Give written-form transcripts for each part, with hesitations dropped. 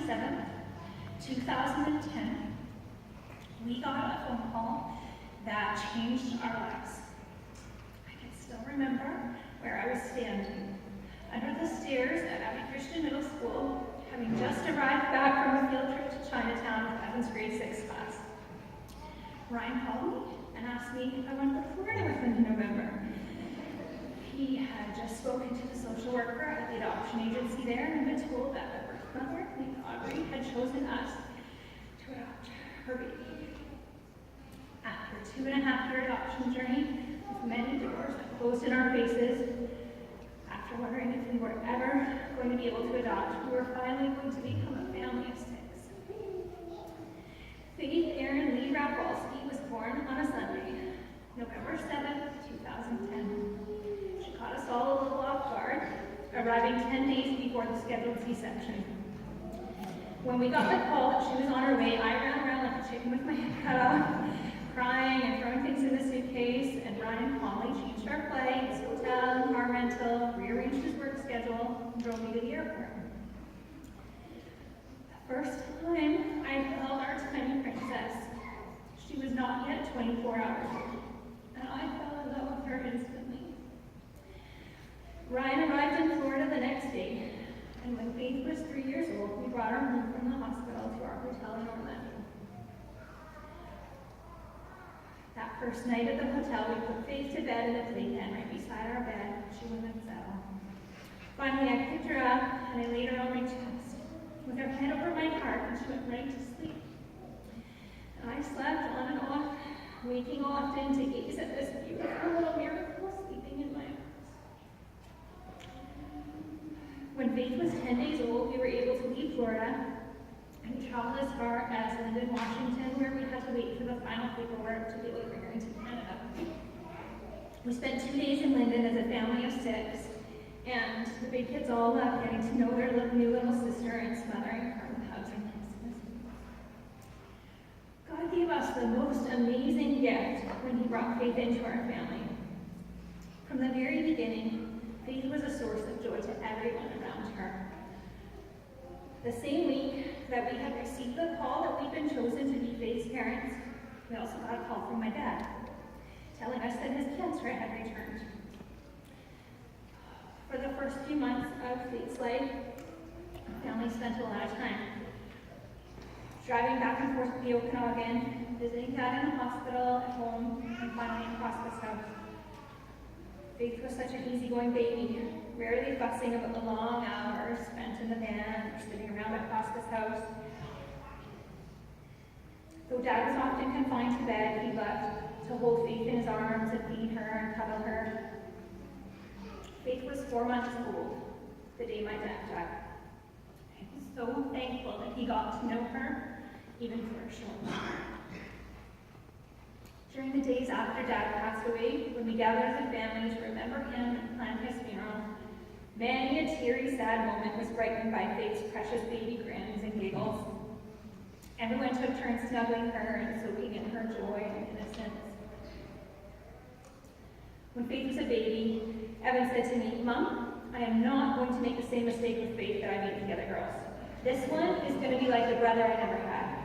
7th, 2010, we got a phone call that changed our lives. I can still remember where I was standing under the stairs at Abbey Christian Middle School, having just arrived back from a field trip to Chinatown with Evan's grade 6 class. Ryan called me and asked me if I wanted to Florida with him in November. He had just spoken to the social worker at the adoption agency there and been told that the birth mother, named Audrey, had chosen us to adopt her baby. After a 2.5-year adoption journey, with many doors that closed in our faces, after wondering if we were ever going to be able to adopt, we were finally going to become a family of 6. Faith Erin Lee Rapolsky was born on a Sunday, November 7th, 2010. She caught us all a little off guard, arriving 10 days before the scheduled C-section. When we got the call that she was on her way, I ran around like a chicken with my head cut off, crying and throwing things in the suitcase, and Ryan calmly changed our flights, hotel, car rental, rearranged his work schedule, and drove me to the airport. The first time I held our tiny princess, she was not yet 24 hours old, and I fell in love with her instantly. Ryan arrived in Florida the next day, and when Faith was 3 years old, we brought her home from the hospital to our hotel in Orlando. That first night at the hotel, we put Faith to bed in a playpen right beside our bed. She wouldn't settle. Finally, I picked her up, and I laid her on my chest, with her head over my heart, and she went right to sleep. And I slept on and off, waking often to gaze at this beautiful little miracle sleeping in my arms. When Faith was 10 days old, we were able to leave Florida and we traveled as far as Linden, Washington, where we had to wait for the final paperwork to be able to bring her into Canada. We spent 2 days in Linden as a family of 6, and the big kids all loved getting to know their new little sister and smothering her with hugs and kisses. God gave us the most amazing gift when He brought Faith into our family. From the very beginning, Faith was a source of joy to everyone around her. The same week that we had received the call that we'd been chosen to be Faith's parents, we also got a call from my dad, telling us that his cancer had returned. For the first few months of Faith's life, our family spent a lot of time driving back and forth to the Okanagan, visiting Dad in the hospital, at home, and finally in hospice house. Faith was such an easygoing baby, rarely fussing about the long hours spent in the van or sitting around at hospice house. Though Dad was often confined to bed, he loved to hold Faith in his arms and feed her and cuddle her. Faith was 4 months old the day my dad died. I was so thankful that he got to know her, even for a short while. During the days after Dad passed away, when we gathered as a family to remember him and plan his funeral, many a teary, sad moment was brightened by Faith's precious baby grins and giggles. Everyone took turns snuggling her and soaking in her joy and innocence. When Faith was a baby, Evan said to me, "Mom, I am not going to make the same mistake with Faith that I made with the other girls. This one is going to be like the brother I never had.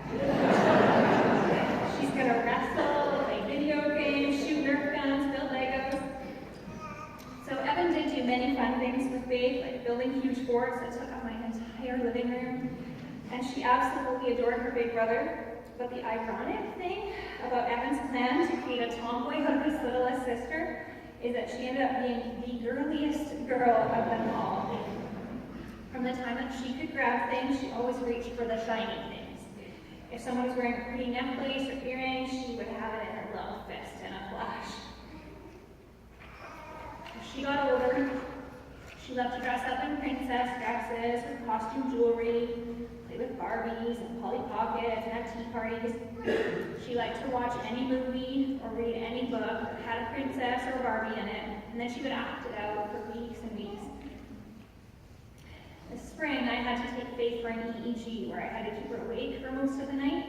She's going to wrestle, play video games, shoot Nerf guns, build Legos." So Evan did do many fun things with Faith, like building huge forts that took up my entire living room. And she absolutely adored her big brother. But the ironic thing about Evan's plan to create a tomboy out of his littlest sister is that she ended up being the girliest girl of them all. From the time that she could grab things, she always reached for the shiny things. If someone was wearing a pretty necklace or earrings, she would have it in her little fist in a flash. As she got older, she loved to dress up in princess dresses with costume jewelry, play with Barbies and Polly Pockets, and have tea parties. She liked to watch any movie or read any book that had a princess or a Barbie in it, and then she would act it out for weeks and weeks. This spring, I had to take Faith for an EEG, where I had to keep her awake for most of the night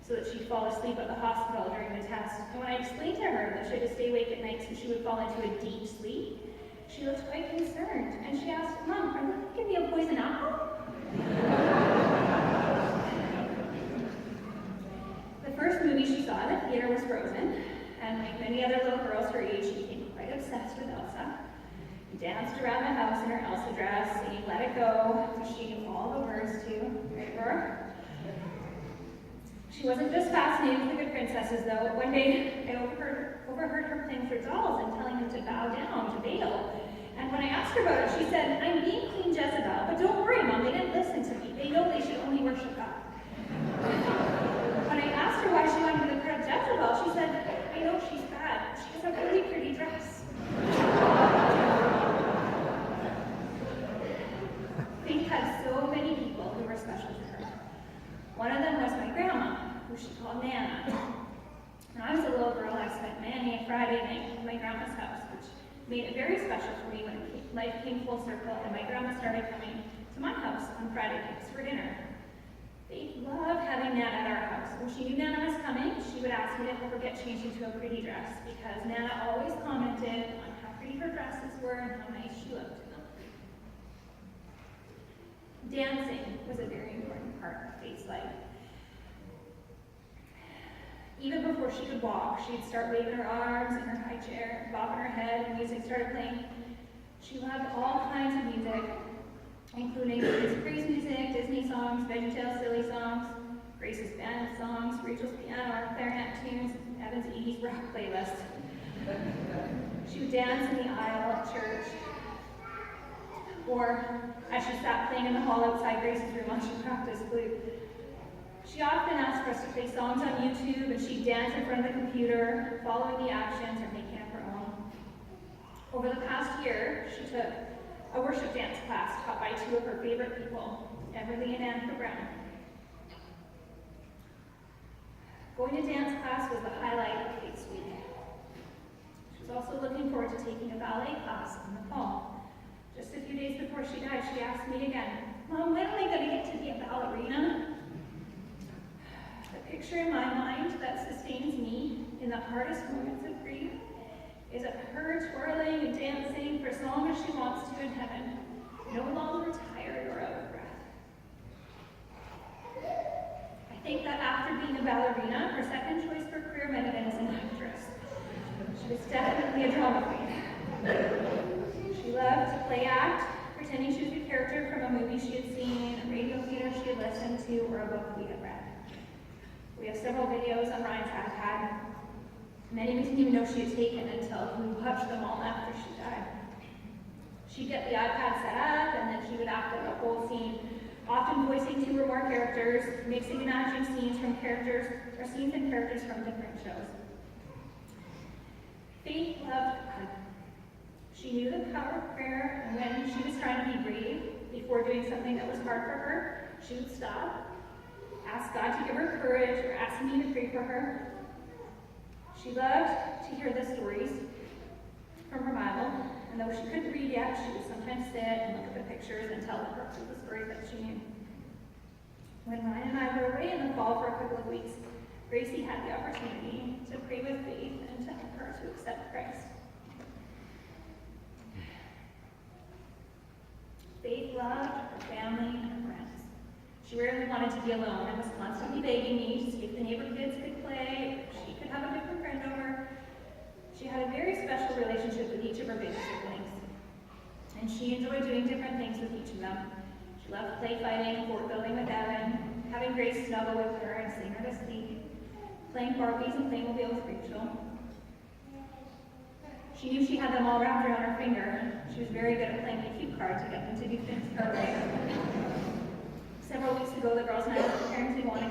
so that she'd fall asleep at the hospital during the test. And when I explained to her that she had to stay awake at night so she would fall into a deep sleep, she looked quite concerned, and she asked, "Mom, are we going to give me a poison apple?" danced around the house in her Elsa dress, singing Let It Go, which she knew all the words to, right for her. She wasn't just fascinated with the good princesses, though. One day, I overheard her playing with her dolls and telling them to bow down to Baal. And when I asked her about it, she said, I'm being Queen Jezebel, but don't worry, Mom, they didn't listen to me. They know they should only worship God. When I asked her why she wanted to correct Jezebel, she said, I know she's bad. She has a really pretty dress. Faith had so many people who were special to her. One of them was my grandma, who she called Nana. When I was a little girl, I spent many a Friday night at my grandma's house, which made it very special for me when life came full circle and my grandma started coming to my house on Friday nights for dinner. Faith loved having Nana at our house. When she knew Nana was coming, she would ask me to help her get changed into a pretty dress, because Nana always commented on how pretty her dresses were and how nice she looked in them. Dancing was a very important part of Faith's life. Even before she could walk, she'd start waving her arms in her high chair, bobbing her head when music started playing. She loved all kinds of music, including praise music, Disney songs, VeggieTales silly songs, Grace's band songs, Rachel's piano and clarinet tunes, Evan's Edie's rock playlist. She would dance in the aisle at church, or as she sat playing in the hall outside Grace's room while she practiced flute. She often asked for us to play songs on YouTube, and she'd dance in front of the computer, following the actions or making up her own. Over the past year, she took a worship dance class taught by two of her favorite people, Everly and Annika Brown. Going to dance class was the highlight of Faith's week. She was also looking forward to taking a ballet class in the fall. Just a few days before she died, she asked me again, Mom, when am I going to get to be a ballerina? The picture in my mind that sustains me in the hardest moments of grief is of her twirling and dancing for as long as she wants to in heaven, no longer tired or out of breath. I think that after being a ballerina, her second choice for career might have been as an actress. She was definitely a drama queen. She loved to play act, pretending she was a character from a movie she had seen, a radio theater she had listened to, or a book we had read. We have several videos on Ryan's iPad. Many we didn't even know she had taken until we watched them all after she died. She'd get the iPad set up, and then she would act out the whole scene, often voicing two or more characters, mixing and matching scenes from characters, or scenes and characters from different shows. Faith loved God. She knew the power of prayer, and when she was trying to be brave before doing something that was hard for her, she would stop, ask God to give her courage, or ask me to pray for her. She loved to hear the stories from her Bible, and though she couldn't read yet, she would sometimes sit and look at the pictures and tell the parts of the stories that she knew. When Ryan and I were away in the fall for a couple of weeks, Gracie had the opportunity to pray with Faith and to help her to accept Christ. Faith loved her family and her friends. She rarely wanted to be alone and was constantly begging me to see if the neighbor kids could play, or she could have a different friend over. She had a very special relationship with each of her bigger siblings, and she enjoyed doing different things with each of them. She loved play fighting, fort building with Evan, having Grace snuggle with her and sing her to sleep, playing Barbies and Playmobil with Rachel. She knew she had them all wrapped around her finger. She was very good at playing the cue card to get them to do things her way. Several weeks ago, the girls and I were preparing to go on a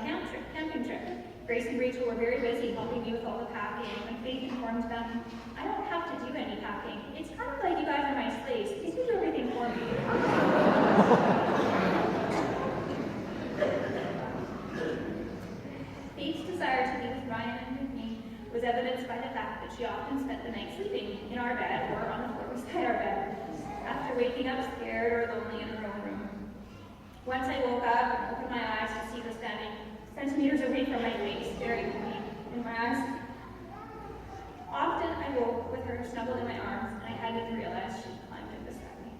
camping trip. Grace and Rachel were very busy helping me with all the packing, and Faith informed them, I don't have to do any packing. It's kind of like you guys are my slaves. Please do everything for me. Faith's desire to be with Ryan and with me was evidenced by the fact that she often spent the night sleeping in our bed or on the floor beside our bed, after waking up scared or lonely in her own room. Once I woke up and opened my eyes to see her standing centimeters away from my face, staring at me in my eyes. Often I woke with her snuggled in my arms, and I hadn't even realized she climbed in beside me.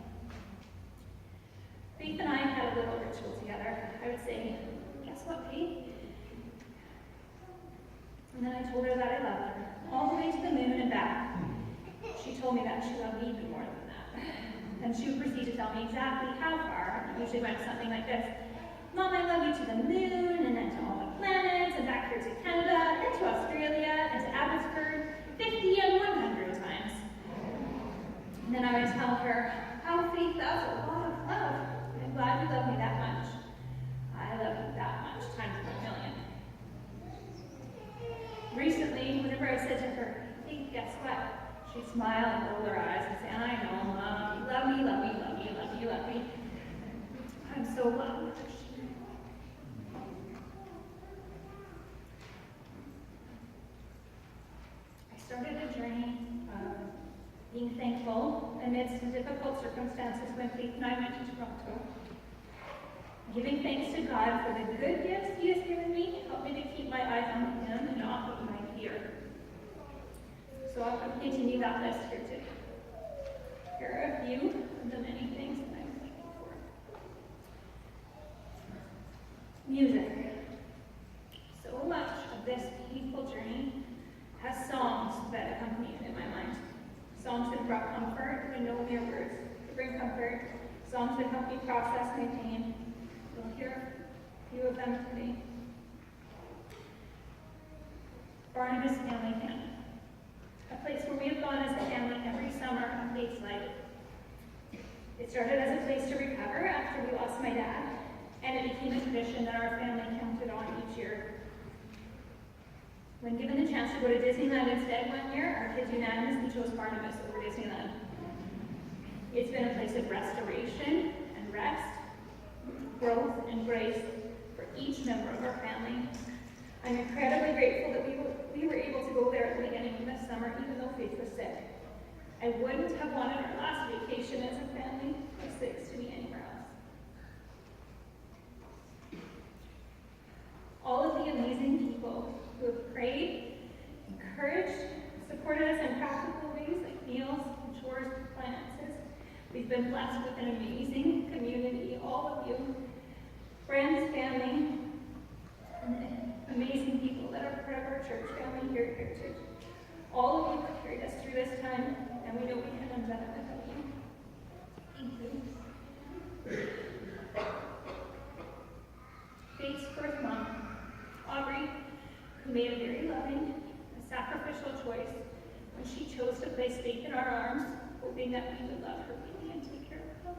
Faith and I had a little ritual together. I would say, guess what, Faith? And then I told her that I loved her, all the way to the moon and back. She told me that she loved me even more than that. And she would proceed to tell me exactly how far. It usually went something like this. Mom, I love you to the moon, and then to all the planets, and back here to Canada, and to Australia, and to Abbotsford, 50 and 100 times. And then I would tell her, how Faith, that's a lot of love. I'm glad you love me that much. I love you that much, times 1,000,000. Recently, whenever I said to her, hey, guess what? She'd smile and roll her eyes and say, I know, Mom, you love me, love me, love me, love me, love me. I'm so loved. I started a journey of being thankful amidst difficult circumstances when Faith and I went to Toronto. Giving thanks to God for the good gifts He has given me helped me to keep my eyes on Him and off of my fear. So I'll continue that list here today. Here are a few of the many things that I'm thankful for. Music. So much of this painful journey has songs that accompany it in my mind. Songs that brought comfort when no mere words could bring comfort. Songs that help me process my pain. You'll hear a few of them today. Barnabas Family Camp. A place where we have gone as a family every summer on Faith's life. It started as a place to recover after we lost my dad, and it became a tradition that our family counted on each year. When given the chance to go to Disneyland instead one year, our kids unanimously chose Barnabas over Disneyland. It's been a place of restoration and rest, growth and grace for each member of our family. I'm incredibly grateful that we were able to go there at the beginning of this summer, even though Faith was sick. I wouldn't have wanted our last vacation as a family of 6 to be anywhere else. All of the amazing people who have prayed, encouraged, supported us in practical ways like meals, chores, finances. We've been blessed with an amazing community, all of you, friends, family, and amazing people that are part of our church family here at Heritage. All of you have carried us through this time, and we know we couldn't have done it without you. Thank you. Faith's birth mom, Aubrey, who made a very loving and sacrificial choice when she chose to place Faith in our arms, hoping that we would love her baby and take care of her.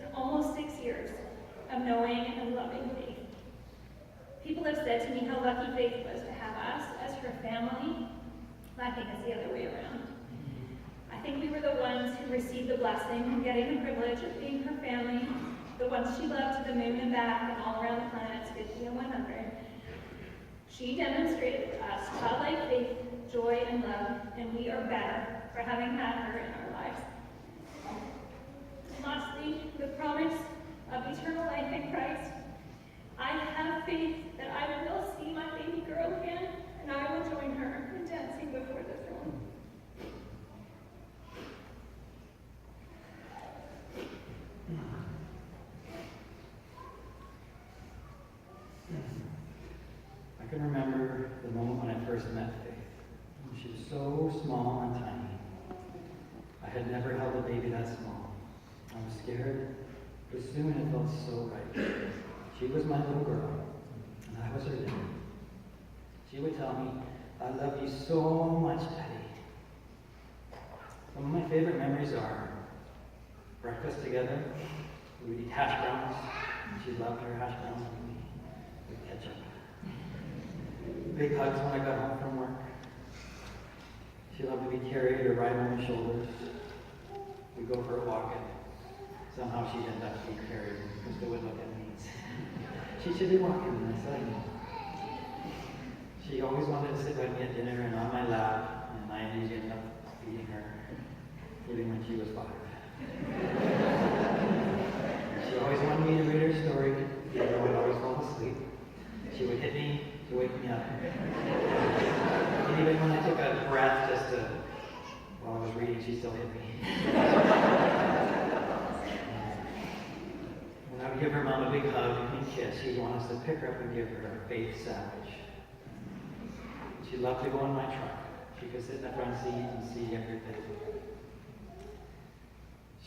And almost 6 years of knowing and loving Faith. People have said to me how lucky Faith was to have us as her family. I think it's the other way around. I think we were the ones who received the blessing and getting the privilege of being her family, the ones she loved to the moon and back and all around the planets 50 and 100. She demonstrated to us childlike faith, joy, and love, and we are better for having had her in our lives. And lastly, the promise of eternal life in Christ. I have faith that I will see my baby girl again, and I will join her in dancing before the throne. I can remember the moment when I first met Faith. She was so small and tiny. I had never held a baby that small. I was scared, but soon it felt so right. She was my little girl, and I was her daddy. She would tell me, I love you so much, Daddy. Some of my favorite memories are breakfast together. We would eat hash browns, and she loved her hash browns with me, with ketchup. Big hugs when I got home from work. She loved to be carried or ride on my shoulders. We'd go for a walk, and somehow she'd end up being carried because they would look at me. She should be walking, and I said, she always wanted to sit by me at dinner and on my lap, and I usually ended up feeding her, even when she was 5. She always wanted me to read her story, even though I'd always fall asleep. She would hit me to wake me up. And even when I took a breath just to, while I was reading, she still hit me. When I would give her mom a big hug and kiss, she'd want us to pick her up and give her a Faith sandwich. She loved to go in my truck. She could sit in the front seat and see everything.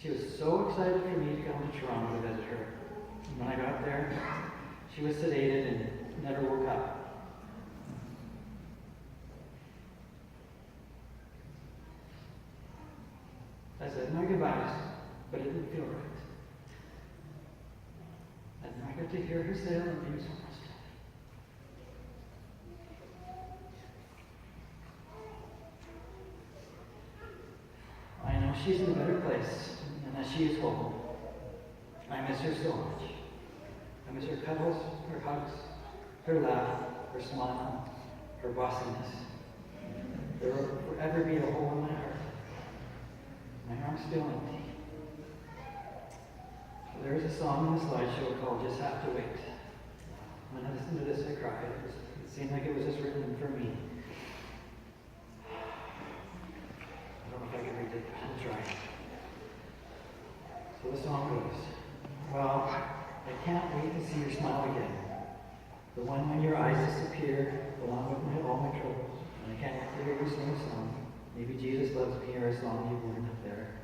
She was so excited for me to come to Toronto to visit her. And when I got there, she was sedated and never woke up. I said my goodbyes, but it didn't feel right. And I got to hear her sail and views from Australia. I know she's in a better place, and that she is home. I miss her so much. I miss her cuddles, her hugs, her laugh, her smile, her bossiness. There will forever be a hole in my heart. My arm's still empty. There is a song in the slideshow called Just Have to Wait. When I listened to this, I cried. It seemed like it was just written for me. I don't know if I can read it, but I'll try. So the song goes, well, I can't wait to see your smile again. The one when your eyes disappear, along with all my troubles. And I can't wait to hear you sing a song. Maybe Jesus loves me or a song you learned up there.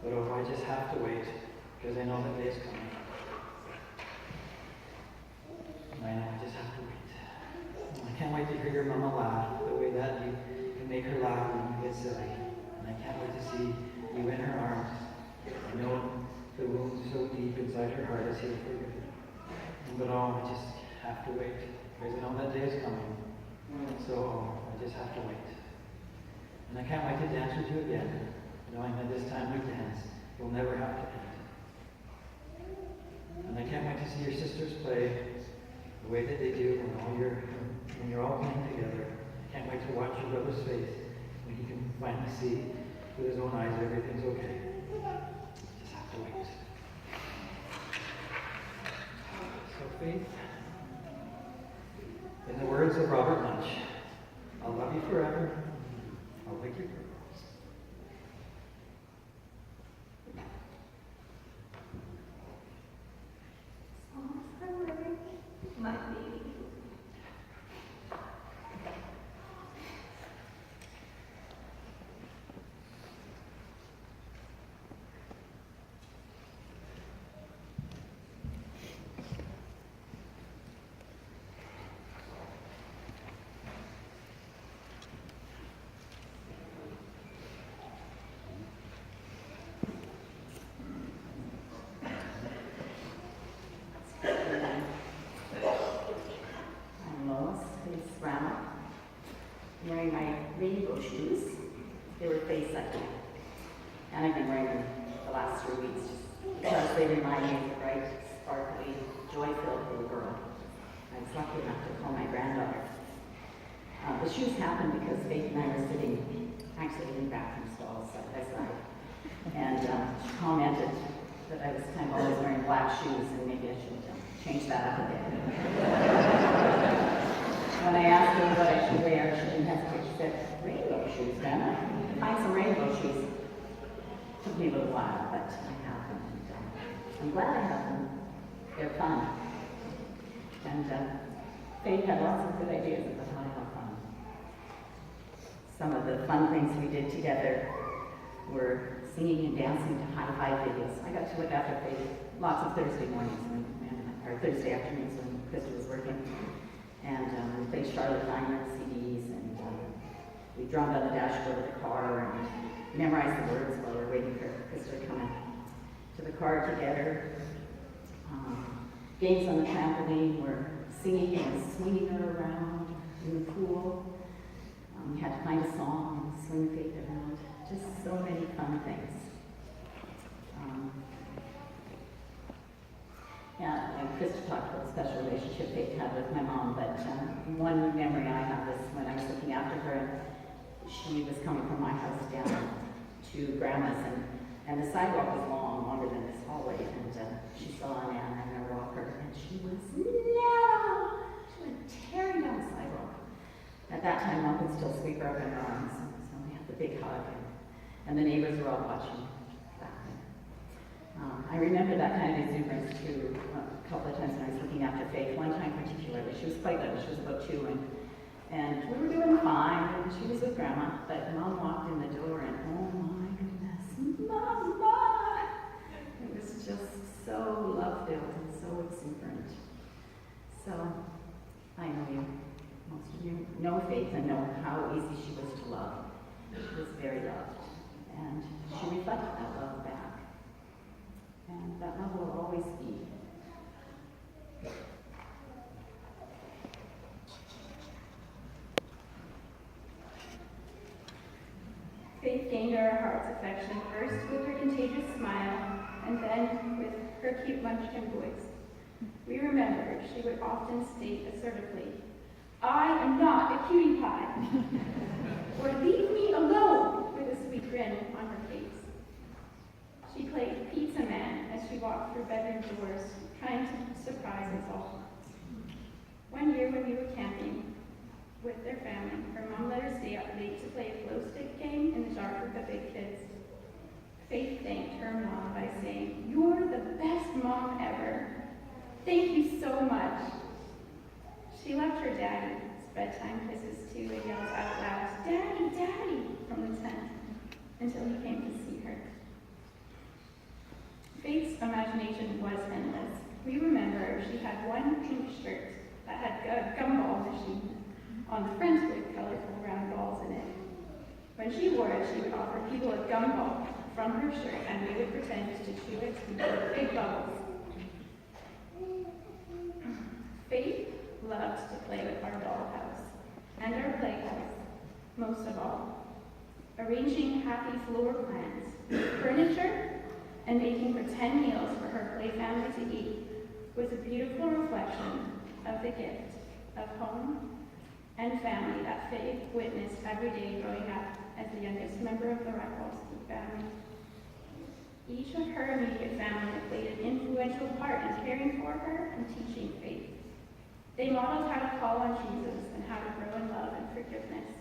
But oh, I just have to wait, because I know the day is coming. And I know I just have to wait. And I can't wait to hear your mama laugh the way that you can make her laugh when you get silly. And I can't wait to see you in her arms. I know the wound so deep inside her heart is healed for good. But oh, I just have to wait, because I know that day is coming. So I just have to wait. And I can't wait to dance with you again, knowing that this time we dance will never have to end. And I can't wait to see your sisters play the way that they do when you're all playing together. I can't wait to watch your brother's face when he can finally see with his own eyes everything's okay. Just have to wait. So Faith, in the words of Robert Munch, I'll love you forever. I'll lick your pearls. My baby. I'm wearing my rainbow shoes. They were face up. And I've been wearing them the last 3 weeks just because they remind me of the bright, sparkly, joy-filled little girl I was lucky enough to call my granddaughter. The shoes happened because Faith and I were sitting actually in bathroom stalls side by side. And she commented that I was kind of always wearing black shoes and maybe I should change that up a bit. When I asked her what I should wear, she didn't hesitate. She said, rainbow shoes, Dana. Find some rainbow shoes. Took me a little while, but I have them. And I'm glad I have them. They're fun. And Faith had lots of good ideas about how to have fun. Some of the fun things we did together were singing and dancing to high-five videos. I got to look after Faith lots of Thursday mornings, or Thursday afternoons when Krista was working. And we played Charlotte Diner CDs, and we drummed on the dashboard of the car and memorized the words while we were waiting for Krista to come in to the car together. Games on the trampoline were singing and swinging her around in the pool. We had to find a song and swing Faith around. Just so many fun things. Yeah, and Krista talked about the special relationship Faith had with my mom, but one memory I have is when I was looking after her, she was coming from my house down to Grandma's, and the sidewalk was longer than this hallway, and she saw an Anna and a rocker, and she went tearing down the sidewalk. At that time, Mom could still sweep her up in her arms, so we had the big hug, and the neighbors were all watching. I remember that kind of exuberance too a couple of times when I was looking after Faith. One time particularly, she was quite little, she was about 2, and we were doing fine, and she was with Grandma, but Mom walked in the door and oh my goodness, Mama! just so love-filled and so exuberant. So, I know you, most of you know Faith and know how easy she was to love. She was very loved, and she reflected that love back. And that love will always be. Faith gained our heart's affection first with her contagious smile, and then with her cute munchkin voice. We remember she would often state assertively, "I am not a cutie pie," or "leave me alone," with a sweet grin on her face. She played pizza man as she walked through bedroom doors, trying to surprise us all. One year when we were camping with their family, her mom let her stay up late to play a glow stick game in the dark with the big kids. Faith thanked her mom by saying, "You're the best mom ever. Thank you so much." She left her daddy's bedtime kisses too and yelled out loud, "Daddy, Daddy," from the tent until he came to see her. Faith's imagination was endless. We remember she had one pink shirt that had a gumball machine on the front with colorful round balls in it. When she wore it, she would offer people a gumball from her shirt, and we would pretend to chew it with big bubbles. Faith loved to play with our dollhouse and our playhouse, most of all, arranging happy floor plans, furniture, and making pretend meals for her play family to eat was a beautiful reflection of the gift of home and family that Faith witnessed every day growing up as the youngest member of the Rakowski family. Each of her immediate family played an influential part in caring for her and teaching Faith. They modeled how to call on Jesus and how to grow in love and forgiveness.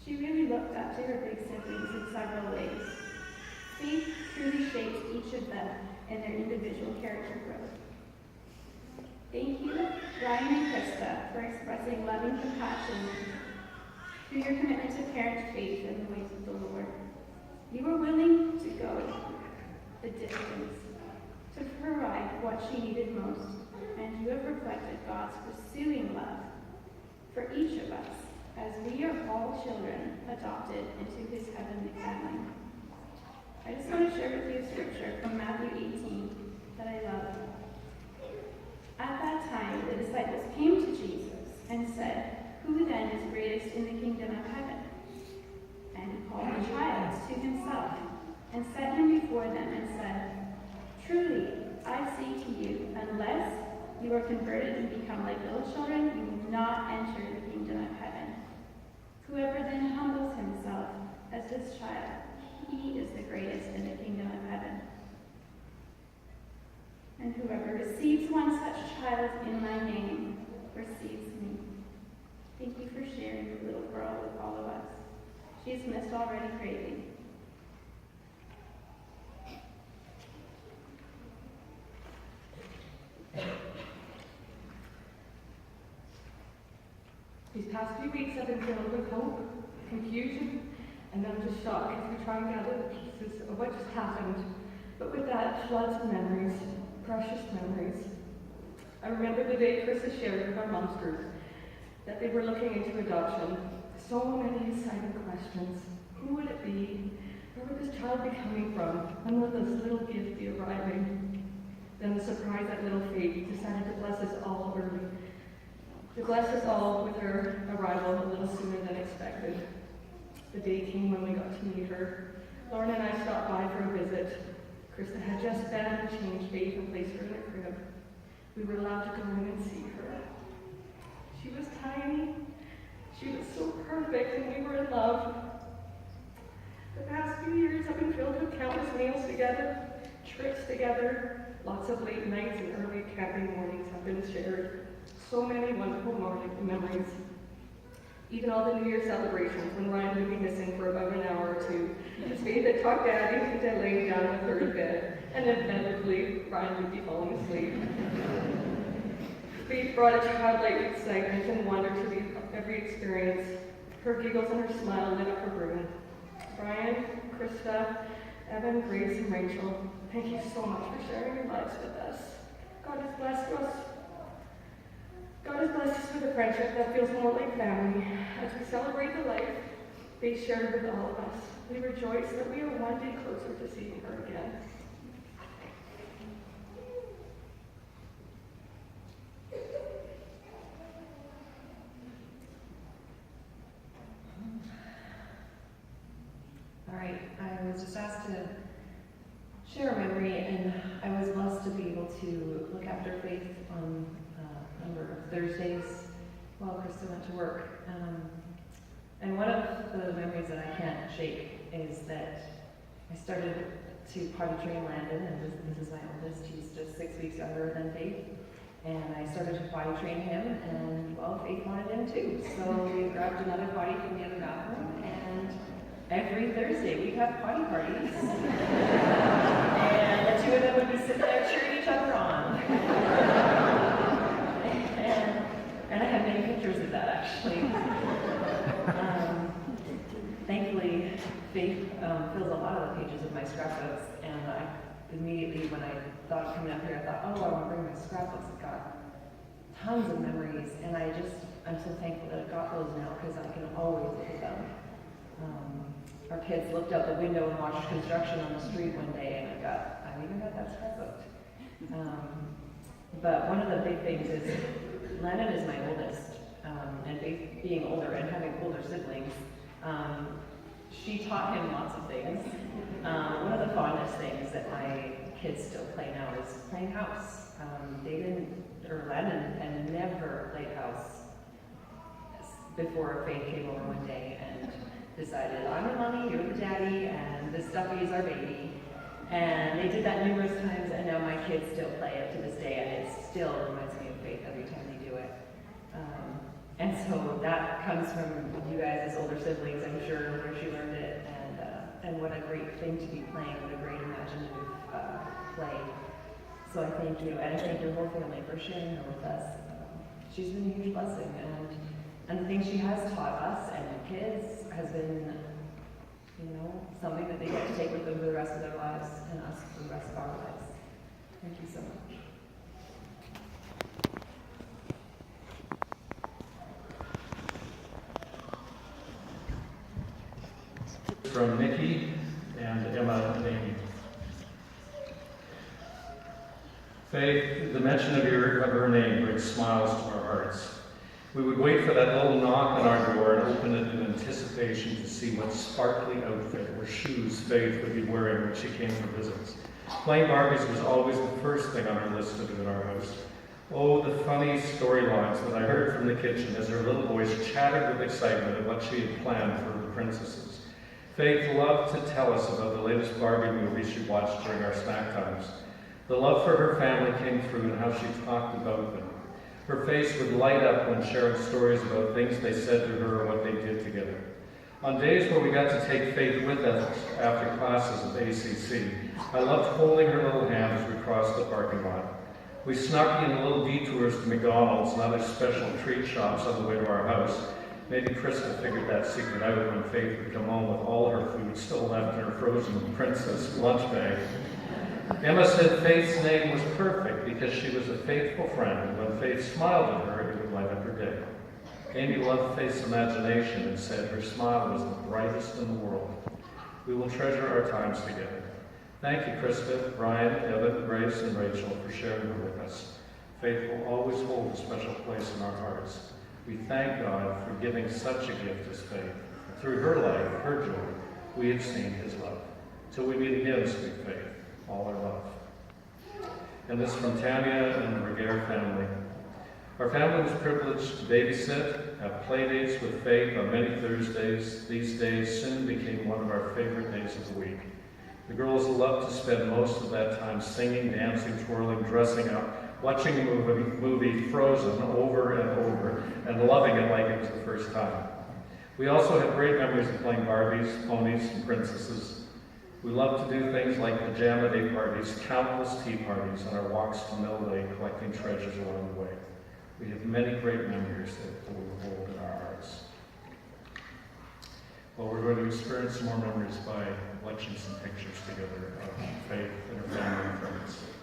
She really looked up to her big siblings in several ways. Faith truly shaped each of them in their individual character growth. Thank you, Ryan and Krista, for expressing loving compassion through your commitment to parent Faith in the ways of the Lord. You were willing to go the distance to provide what she needed most, and you have reflected God's pursuing love for each of us, as we are all children adopted into his heavenly family. I just want to share with you a scripture from Matthew 18 that I love. At that time, the disciples came to Jesus and said, "Who then is greatest in the kingdom of heaven?" And he called the child to himself and set him before them and said, "Truly, I say to you, unless you are converted and become like little children, you will not enter the kingdom of heaven. Whoever then humbles himself as this child, he is the greatest in the kingdom of heaven. And whoever receives one such child in my name receives me." Thank you for sharing your little girl with all of us. She's missed already greatly. These past few weeks have been filled with hope, confusion, and then just shock as we try and gather the pieces of what just happened. But with that, floods of memories, precious memories. I remember the day Krista shared with our mom's group that they were looking into adoption. So many exciting questions. Who would it be? Where would this child be coming from? When will this little gift be arriving? Then the surprise that little Faith decided to bless us all early. To bless us all with her arrival a little sooner than expected. The day came when we got to meet her. Lauren and I stopped by for a visit. Krista had just fed and changed Faith and placed her in a crib. We were allowed to go in and see her. She was tiny. She was so perfect, and we were in love. The past few years have been filled with countless meals together, trips together, lots of late nights and early camping mornings have been shared. So many wonderful memories. Even all the New Year celebrations when Ryan would be missing for about an hour or two. His Faith had talked Daddy into laying down in the third bed, and inevitably Ryan would be falling asleep. Faith brought a childlike excitement and wonder to every experience. Her giggles and her smile lit up her room. Brian, Krista, Evan, Grace, and Rachel, thank you so much for sharing your lives with us. God has blessed us. God has blessed us with a friendship that feels more like family. As we celebrate the life they shared with all of us, we rejoice that we are one day closer to seeing her again. All right, I was just asked to share a memory, and I was blessed to be able to look after Faith on a number of Thursdays while Krista went to work. And one of the memories that I can't shake is that I started to potty train Landon, and this is my oldest. He's just 6 weeks younger than Faith. And I started to potty train him, and well, Faith wanted him too. So we grabbed another potty from the other bathroom, and every Thursday we'd have potty parties. And the two of them would be sitting there cheering each other on. And I have many pictures of that, actually. Thankfully, Faith fills a lot of the pages of my scrapbooks, and I immediately, when I thought of coming up here, I thought, oh, I want to bring my scrapbooks. I've got tons of memories, and I'm so thankful that I got those now, because I can always look at them. Our kids looked out the window and watched construction on the street one day, and I even got that scrapbook. But one of the big things is, Lennon is my oldest, and being older and having older siblings, she taught him lots of things. One of the fondest things that my kids still play now is playing house. Lennon had never played house before Faith came over one day and decided, I'm the mommy, you're the daddy, and this stuffy is our baby. And they did that numerous times, and now my kids still play it to this day, and it still reminds me of Faith every time they do it. And so that comes from you guys as older siblings, I'm sure, where she learned it, and what a great thing to be playing, what a great imaginative play. So I thank you, and I thank your whole family for sharing her with us. She's been a huge blessing, and the things she has taught us and the kids has been, something that they get to take with them for the rest of their lives, and us for the rest of our lives. Thank you so much. From Nikki and Emma and Amy. Faith, the mention of her name brings smiles to our hearts. We would wait for that little knock on our door and open it in anticipation to see what sparkly outfit or shoes Faith would be wearing when she came for visits. Playing Barbies was always the first thing on her list to do in our house. Oh, the funny storylines that I heard from the kitchen as her little voice chattered with excitement at what she had planned for her princesses. Faith loved to tell us about the latest Barbie movie she watched during our snack times. The love for her family came through in how she talked about them. Her face would light up when sharing stories about things they said to her or what they did together. On days where we got to take Faith with us after classes at ACC, I loved holding her little hand as we crossed the parking lot. We snuck in little detours to McDonald's and other special treat shops on the way to our house. Maybe Krista figured that secret out when Faith would come home with all her food still left in her frozen princess lunch bag. Emma said Faith's name was perfect because she was a faithful friend, and when Faith smiled at her, it would light up her day. Amy loved Faith's imagination and said her smile was the brightest in the world. We will treasure our times together. Thank you, Krista, Brian, Evan, Grace, and Rachel for sharing her with us. Faith will always hold a special place in our hearts. We thank God for giving such a gift as Faith. Through her life, her joy, we have seen his love. Till we meet again, sweet Faith, all our love. And this from Tanya and the Reguer family. Our family was privileged to babysit, have play dates with Faith on many Thursdays. These days soon became one of our favorite days of the week. The girls loved to spend most of that time singing, dancing, twirling, dressing up, watching the movie Frozen over and over, and loving it like it was the first time. We also have great memories of playing Barbies, ponies, and princesses. We love to do things like pajama day parties, countless tea parties, and our walks to Mill Lake collecting treasures along the way. We have many great memories that we will hold in our hearts. Well, we're going to experience some more memories by watching some pictures together of Faith and her family and friends.